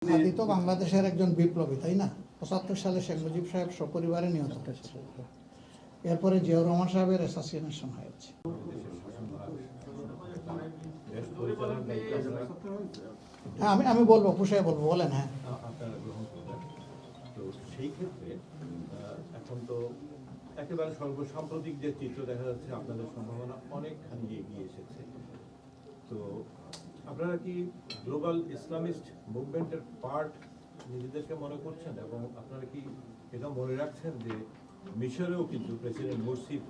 হাদি তো বাংলাদেশের একজন বিপ্লবী, তাই না? ৭৫ সালে শেখ মুজিব সাহেব সপরিবারে নিহত হয়েছে। এরপরে জিয়াউর রহমান সাহেবের অ্যাসাসিনেশন হয়েছে। হ্যাঁ, আমি বলবো, পুষায় বলবো, বলেন। হ্যাঁ, আপনারা গ্রহণ করবেন। তো সেই ক্ষেত্রে এখন তো একেবারে সর্বসাম্প্রতিক যে চিত্র দেখা যাচ্ছে, আপনাদের সম্ভাবনা অনেকখানি এগিয়ে এসেছে। তো আপনারা কি গ্লোবাল ইসলামিস্ট মুভমেন্টের পার্ট নিজেদেরকে মনে করছেন, এবং আপনারা কি এটা মনে রাখছেন যে মিশরেও কিন্তু প্রেসিডেন্ট মুরসির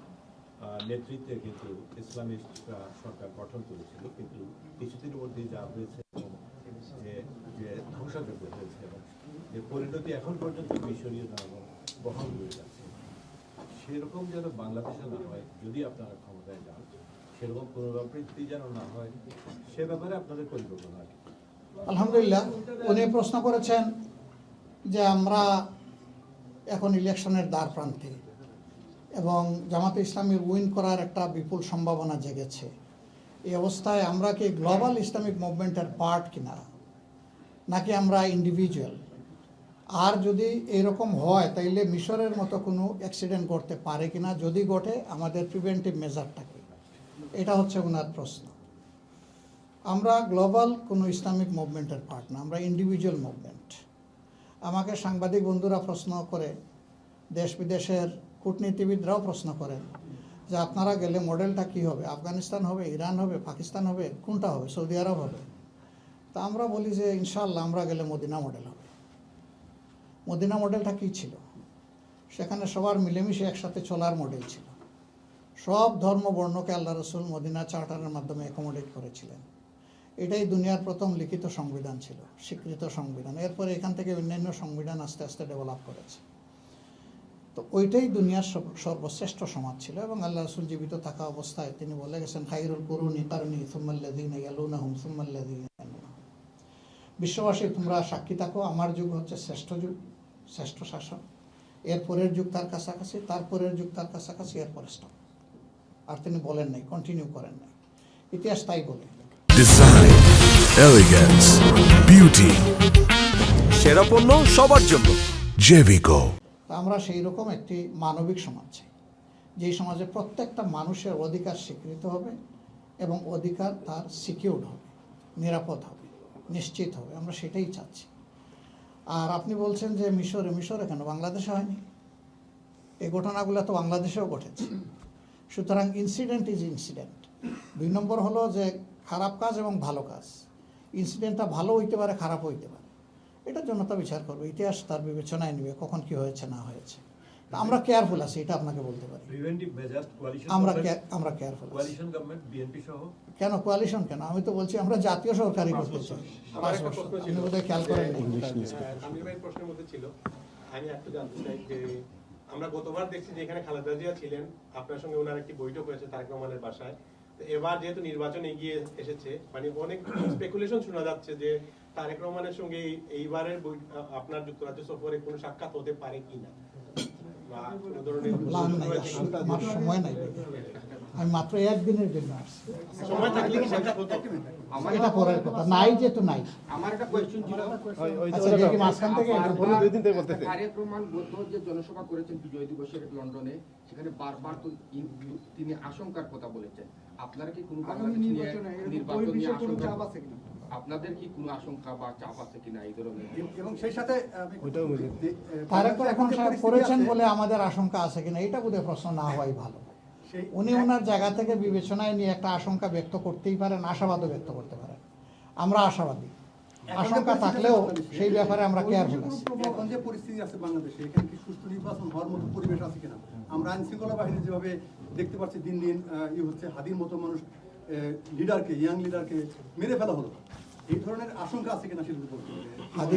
নেতৃত্বে কিন্তু ইসলামিস্টরা সরকার গঠন করেছিল, কিন্তু কিছুদিনের মধ্যেই যা হয়েছে যে ধ্বংসযজ্ঞ হয়েছে এবং যে পরিণতি এখন পর্যন্ত মিশরীয় জনগণ বহন করে যাচ্ছে, সেরকম যেন বাংলাদেশে না হয়, যদি আপনারা ক্ষমতায় যান, সেরকম পুনরাবৃত্তি যেন না হয়, সে ব্যাপারে আপনাদের পরিকল্পনা আছে? আলহামদুলিল্লাহ, উনি প্রশ্ন করেছেন যে আমরা এখন ইলেকশনের দ্বার প্রান্তে এবং জামাতে ইসলামী উইন করার একটা বিপুল সম্ভাবনা জেগেছে। এই অবস্থায় আমরা কি গ্লোবাল ইসলামিক মুভমেন্টের পার্ট কিনা, নাকি আমরা ইন্ডিভিজুয়াল? আর যদি এরকম হয় তাইলে মিশরের মতো কোনো অ্যাক্সিডেন্ট ঘটতে পারে কিনা, যদি ঘটে আমাদের প্রিভেন্টিভ মেজারটা কি? এটা হচ্ছে ওনার প্রশ্ন। আমরা গ্লোবাল কোনো ইসলামিক মুভমেন্টের পার্ট না, আমরা ইন্ডিভিজুয়াল মুভমেন্ট। আমাকে সাংবাদিক বন্ধুরা প্রশ্ন করে, দেশ বিদেশের কূটনীতিবিদরাও প্রশ্ন করেন যে আপনারা গেলে মডেলটা কি হবে? আফগানিস্তান হবে, ইরান হবে, পাকিস্তান হবে, কোনটা হবে? সৌদি আরব হবে? তা আমরা বলি যে ইনশাআল্লাহ আমরা গেলে মদিনা মডেল হবে। মদিনা মডেলটা কি ছিল? সেখানে সবার মিলেমিশে একসাথে চলার মডেল ছিল। সব ধর্ম বর্ণকে আল্লাহ রসুল মদিনা চার্টারের মাধ্যমে অ্যাকোমোডেট করেছিলেন। এটাই দুনিয়ার প্রথম লিখিত সংবিধান ছিল, স্বীকৃত সংবিধান। এরপরে এখান থেকে অন্যান্য সংবিধান আস্তে আস্তে ডেভেলপ করেছে। তো ওইটাই দুনিয়ার সর্বশ্রেষ্ঠ সমাজ ছিল, এবং আল্লাহ রসুল জীবিত থাকা অবস্থায় তিনি বলে গেছেন, খায়রুল কুরুনি কারনি সুম্মাল্লাযীনা ইয়ালুনাহুম সুম্মাল্লাযীনা ইয়ালুনাহুম। বিশ্ববাসী, তোমরা সাক্ষী থাকো, আমার যুগ হচ্ছে শ্রেষ্ঠ যুগ, শ্রেষ্ঠ শাসন। এরপরের যুগ তার কাছাকাছি, তারপরের যুগ তার কাছাকাছি, এরপরে স্টপ। আর তিনি বলেন নাই, কন্টিনিউ করেন নাই। ইতিহাস তাই বলে। ডিজাইন, এলিগেন্স, বিউটি, সেরা পণ্য সবার জন্য জেভিকো। আমরা সেই রকম একটি মানবিক সমাজ চাই, যেই সমাজে প্রত্যেকটা মানুষের অধিকার স্বীকৃত হবে এবং অধিকার তার সিকিউরড হবে, নিরাপদ হবে, নিশ্চিত হবে। আমরা সেটাই চাচ্ছি। আর আপনি বলছেন যে মিশরে কেন, বাংলাদেশে হয়নি? এই ঘটনাগুলো তো বাংলাদেশেও ঘটেছে। সুতরাং ইনসিডেন্ট ইজ ইনসিডেন্ট। ২ নম্বর হলো যে খারাপ কাজ এবং ভালো কাজ, ইনসিডেন্টটা ভালো হইতে পারে, খারাপ হইতে পারে। এটার জন্য তো বিচার করবে, ইতিহাস তার বিবেচনায় নেবে কখন কি হয়েছে না হয়েছে। আমরা কেয়ারফুল আছি, এটা আপনাকে বলতে পারি। আমরা কেয়ারফুল আছি। কেন কোয়ালিশন কেন? আমি তো বলছি আমরা জাতীয় সরকারই করতে চাই। আপনি বোধহয় খেয়াল করেন না। প্রশ্নের মধ্যে ছিল, আমি একটু জানতে চাই যে আমরা গতবার দেখছি যে এখানে খালেদা জিয়া ছিলেন, আপনার সঙ্গে ওনার একটি বৈঠক হয়েছে তারেক রহমানের বাসায়। এবার যেহেতু নির্বাচন এগিয়ে এসেছে, মানে অনেক স্পেকুলেশন শোনা যাচ্ছে যে তারেক রহমানের সঙ্গে এইবারের আপনার যুক্তরাজ্য সফরে কোনো সাক্ষাৎ হতে পারে কিনা, বা কোনো ধরনের আমার সময় নাই, আমি মাত্র একদিনের জন্য আসছি। সময় থাকলে কি সাক্ষাৎ হতো? এটা পরের কথা, নাই যেহেতু নাই। আমার একটা কোয়েশ্চেন ছিল, আচ্ছা, যে কি মাঝখান থেকে তারেক রহমান গত যে জনসভা করেছেন বিজয় দিবসের লন্ডনে, সেখানে বারবার তো তিনি আশঙ্কার কথা বলেছেন। আপনারা কি কোনো নির্বাচন নিয়ে আশঙ্কা, আপনাদের কি কোনো আশঙ্কা বা চাপ আছে কিনা এই ধরনের? এবং সেই সাথে তারেক এখন করেছেন বলে আমাদের আশঙ্কা আছে কিনা, এটা বোধহয় প্রশ্ন না হওয়াই ভালো। উনি ওনার জায়গা থেকে বিবেচনায় নিয়ে একটা আশঙ্কা ব্যক্ত করতেই পারেন, আশাবাদও ব্যক্ত করতে পারেন। আমরা আশাবাদী, আশঙ্কা থাকলেও সেই ব্যাপারে আমরা কেয়ারফুল আছি। এখন যে পরিস্থিতি আছে বাংলাদেশে, এখানে কি সুষ্ঠু নির্বাচন হওয়ার মতো পরিবেশ আছে কিনা? আমরা আইন শৃঙ্খলা বাহিনী যেভাবে দেখতে পাচ্ছি দিন দিন হচ্ছে, হাদির মতো মানুষ লিডারকে, ইয়াং লিডারকে মেরে ফেলা হলো। এই ধরনের আশঙ্কা আছে কিনা সেটা বলতে হবে। হাদি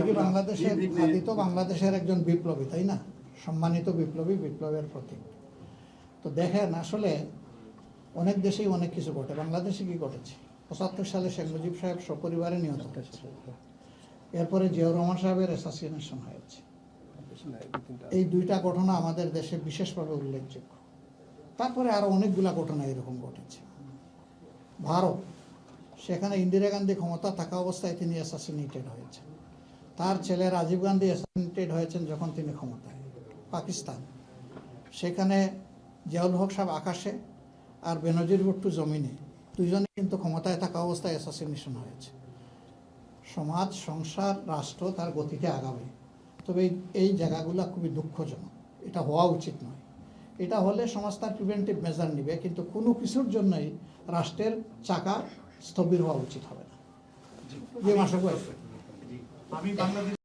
তো বাংলাদেশের একজন বিপ্লবী, তাই না? সম্মানিত বিপ্লবী, বিপ্লবের প্রতীক। তো দেখেন, আসলে অনেক দেশেই অনেক কিছু ঘটে। বাংলাদেশে কি ঘটেছে? ৭৫ সালে শেখ মুজিব সাহেব সপরিবারে নিহত হয়েছে। এরপরে জিয়াউর রহমান সাহেবের অ্যাসাসিনেশন হয়েছে। এই 2টা ঘটনা আমাদের দেশে বিশেষভাবে উল্লেখযোগ্য। তারপরে আরো অনেকগুলা ঘটনা এরকম ঘটেছে। ভারত, সেখানে ইন্দিরা গান্ধী ক্ষমতা থাকা অবস্থায় তিনি অ্যাসাসিনেটেড হয়েছেন। তার ছেলে রাজীব গান্ধী অ্যাসাসিনেটেড হয়েছেন যখন তিনি ক্ষমতায় পাকিস্তান, সেখানে জিয়াউল হক সাহেব আকাশে আর বেনজির ভুট্টো জমিনে, দুইজনে কিন্তু ক্ষমতায় থাকা অবস্থায় অ্যাসাসিনেশন হয়েছে। সমাজ, সংসার, রাষ্ট্র তার গতিতে আগাবে, তবে এই জায়গাগুলো খুবই দুঃখজনক, এটা হওয়া উচিত নয়। এটা হলে সমাজ তার প্রিভেন্টিভ মেজার নিবে, কিন্তু কোনো কিছুর জন্যই রাষ্ট্রের চাকা স্থবির হওয়া উচিত হবে না। যে মাসে আমি বাংলাদেশ